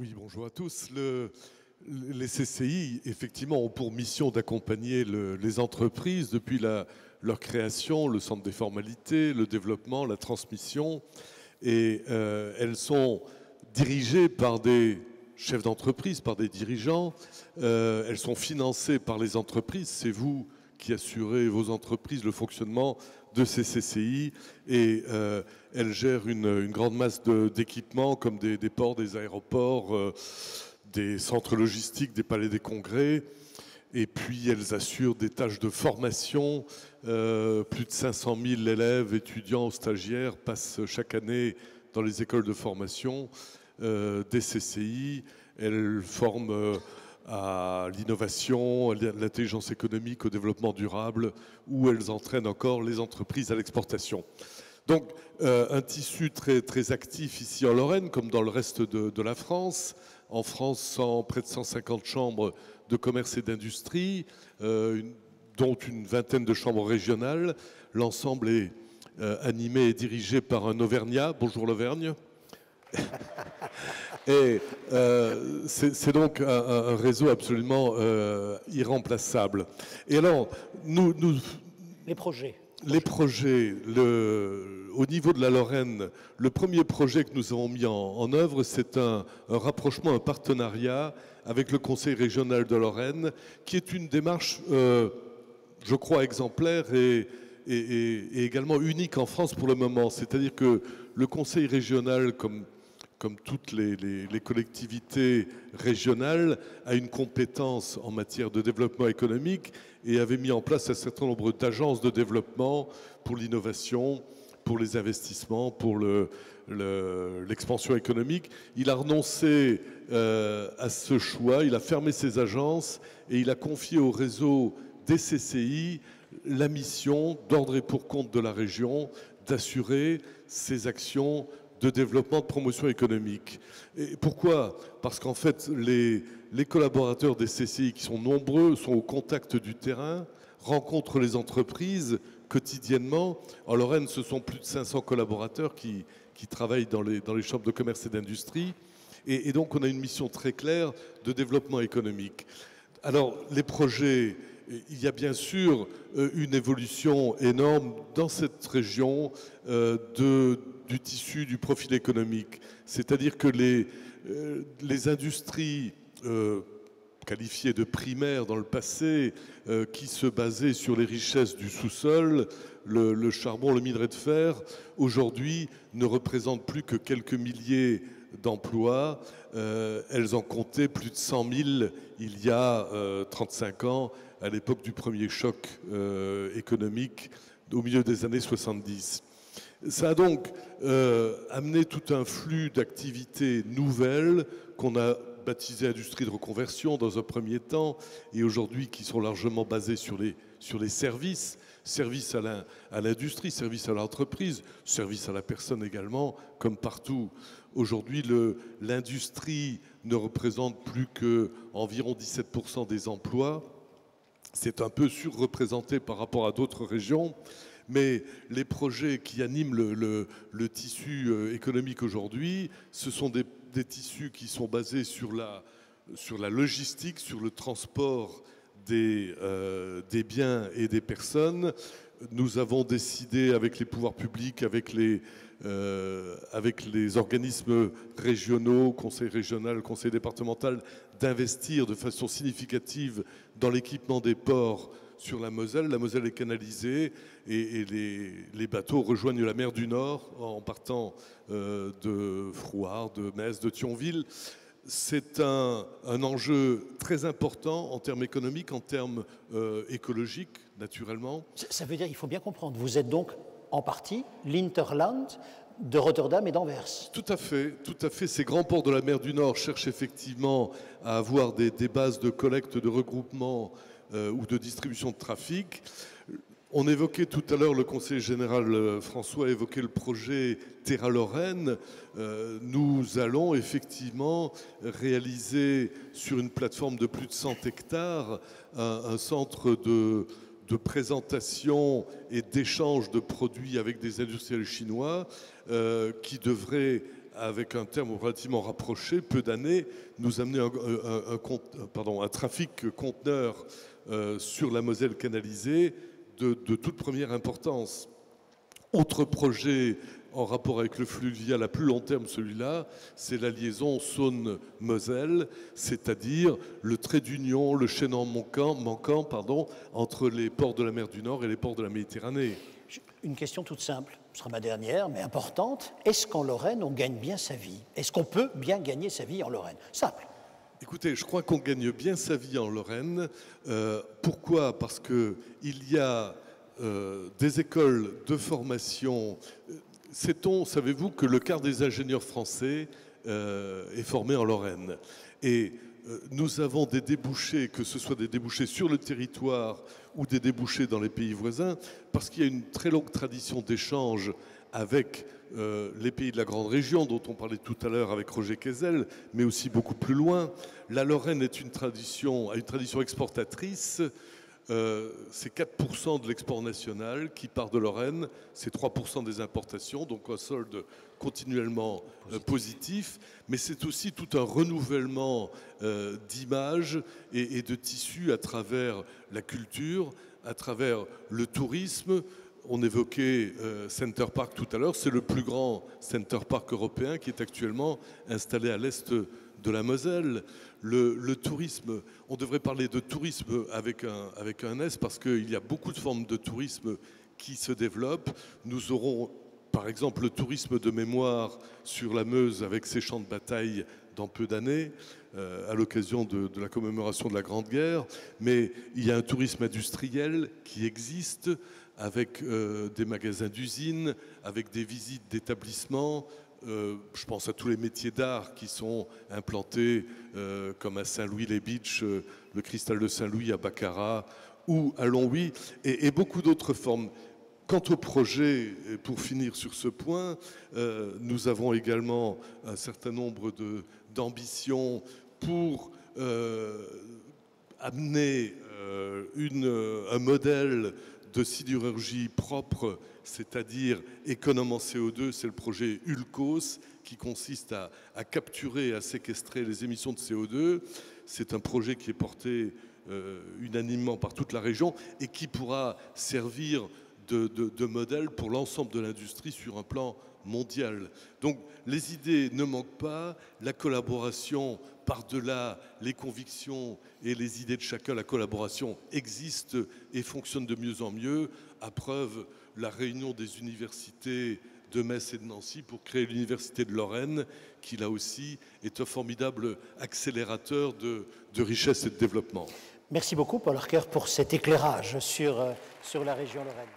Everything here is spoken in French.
Oui, bonjour à tous. Les CCI, effectivement, ont pour mission d'accompagner les entreprises depuis leur création, le centre des formalités, le développement, la transmission. Et elles sont dirigées par des chefs d'entreprise, par des dirigeants. Elles sont financées par les entreprises. C'est vous qui assurez vos entreprises le fonctionnement de ces CCI. Et elles gèrent une grande masse d'équipements comme des ports, des aéroports, des centres logistiques, des palais des congrès. Et puis elles assurent des tâches de formation. Plus de 500 000 élèves, étudiants, stagiaires passent chaque année dans les écoles de formation des CCI. Elles forment à l'innovation, à l'intelligence économique, au développement durable, où elles entraînent encore les entreprises à l'exportation. Donc un tissu très actif ici en Lorraine, comme dans le reste de la France. En France, près de 150 chambres de commerce et d'industrie, dont une vingtaine de chambres régionales. L'ensemble est animé et dirigé par un Auvergnat. Bonjour l'Auvergne. Et c'est donc un réseau absolument irremplaçable. Et alors, les projets. Les projets, au niveau de la Lorraine, le premier projet que nous avons mis en œuvre, c'est un rapprochement, un partenariat avec le Conseil régional de Lorraine, qui est une démarche, je crois, exemplaire et également unique en France pour le moment. C'est-à-dire que le Conseil régional, comme toutes les collectivités régionales, a une compétence en matière de développement économique et avait mis en place un certain nombre d'agences de développement pour l'innovation, pour les investissements, pour l'expansion économique. Il a renoncé à ce choix, il a fermé ses agences et il a confié au réseau des CCI la mission d'ordre et pour compte de la région d'assurer ces actions de développement, de promotion économique. Et pourquoi ? Parce qu'en fait, les collaborateurs des CCI, qui sont nombreux, sont au contact du terrain, rencontrent les entreprises quotidiennement. En Lorraine, ce sont plus de 500 collaborateurs qui travaillent dans les chambres de commerce et d'industrie. Et donc, on a une mission très claire de développement économique. Alors, les projets, il y a bien sûr une évolution énorme dans cette région du tissu, du profil économique. C'est-à-dire que les industries qualifiées de primaires dans le passé, qui se basaient sur les richesses du sous-sol, le charbon, le minerai de fer, aujourd'hui ne représentent plus que quelques milliers d'emplois. Elles en comptaient plus de 100 000 il y a 35 ans, à l'époque du premier choc économique, au milieu des années 70. Ça a donc amené tout un flux d'activités nouvelles qu'on a baptisées industrie de reconversion dans un premier temps et aujourd'hui qui sont largement basées sur les services, services à l'industrie, services à l'entreprise, services à la personne également, comme partout. Aujourd'hui, l'industrie ne représente plus qu'environ 17% des emplois. C'est un peu surreprésenté par rapport à d'autres régions. Mais les projets qui animent le tissu économique aujourd'hui, ce sont des tissus qui sont basés sur la logistique, sur le transport des biens et des personnes. Nous avons décidé avec les pouvoirs publics, avec les organismes régionaux, conseil régional, conseil départemental, d'investir de façon significative dans l'équipement des ports sur la Moselle. La Moselle est canalisée et les bateaux rejoignent la mer du Nord en partant de Frouard, de Metz, de Thionville. C'est un enjeu très important en termes économiques, en termes écologiques, naturellement. Ça veut dire, il faut bien comprendre, vous êtes donc en partie l'Interland de Rotterdam et d'Anvers. Tout à fait, tout à fait. Ces grands ports de la mer du Nord cherchent effectivement à avoir des bases de collecte, de regroupement ou de distribution de trafic. On évoquait tout à l'heure, le conseiller général François évoquait le projet Terra Lorraine. Nous allons effectivement réaliser sur une plateforme de plus de 100 hectares un centre de présentation et d'échange de produits avec des industriels chinois qui devrait avec un terme relativement rapproché, peu d'années, nous amener un trafic conteneur sur la Moselle canalisée de toute première importance. Autre projet en rapport avec le fluvial à plus long terme, celui-là, c'est la liaison Saône-Moselle, c'est-à-dire le trait d'union, le chaînon manquant entre les ports de la mer du Nord et les ports de la Méditerranée. Une question toute simple, ce sera ma dernière, mais importante. Est-ce qu'en Lorraine, on gagne bien sa vie? Est-ce qu'on peut bien gagner sa vie en Lorraine? Simple. Écoutez, je crois qu'on gagne bien sa vie en Lorraine. Pourquoi? Parce qu'il y a des écoles de formation. Sait-on, savez-vous, que le quart des ingénieurs français est formé en Lorraine? Et nous avons des débouchés, que ce soit des débouchés sur le territoire ou des débouchés dans les pays voisins, parce qu'il y a une très longue tradition d'échange avec les pays de la grande région, dont on parlait tout à l'heure avec Roger Quézel, mais aussi beaucoup plus loin. La Lorraine a une tradition exportatrice. C'est 4% de l'export national qui part de Lorraine, c'est 3% des importations, donc un solde continuellement positif, mais c'est aussi tout un renouvellement d'images et de tissus à travers la culture, à travers le tourisme. On évoquait Center Park tout à l'heure, c'est le plus grand Center Park européen qui est actuellement installé à l'est de la Moselle. Le tourisme, on devrait parler de tourisme avec un S parce qu'il y a beaucoup de formes de tourisme qui se développent. Nous aurons par exemple le tourisme de mémoire sur la Meuse avec ses champs de bataille dans peu d'années, à l'occasion de la commémoration de la Grande Guerre. Mais il y a un tourisme industriel qui existe avec des magasins d'usines, avec des visites d'établissements. Je pense à tous les métiers d'art qui sont implantés, comme à Saint-Louis-les-Bitches, le Cristal de Saint-Louis à Baccarat ou à Longwy, et beaucoup d'autres formes. Quant au projet, et pour finir sur ce point, nous avons également un certain nombre d'ambitions pour amener un modèle de sidérurgie propre, c'est-à-dire économe en CO2, c'est le projet ULCOS qui consiste à capturer et à séquestrer les émissions de CO2. C'est un projet qui est porté unanimement par toute la région et qui pourra servir de modèle pour l'ensemble de l'industrie sur un plan mondial. Donc les idées ne manquent pas, la collaboration par-delà les convictions et les idées de chacun, la collaboration existe et fonctionne de mieux en mieux, à preuve la réunion des universités de Metz et de Nancy pour créer l'université de Lorraine, qui là aussi est un formidable accélérateur de richesse et de développement. Merci beaucoup Paul Harker pour cet éclairage sur la région Lorraine.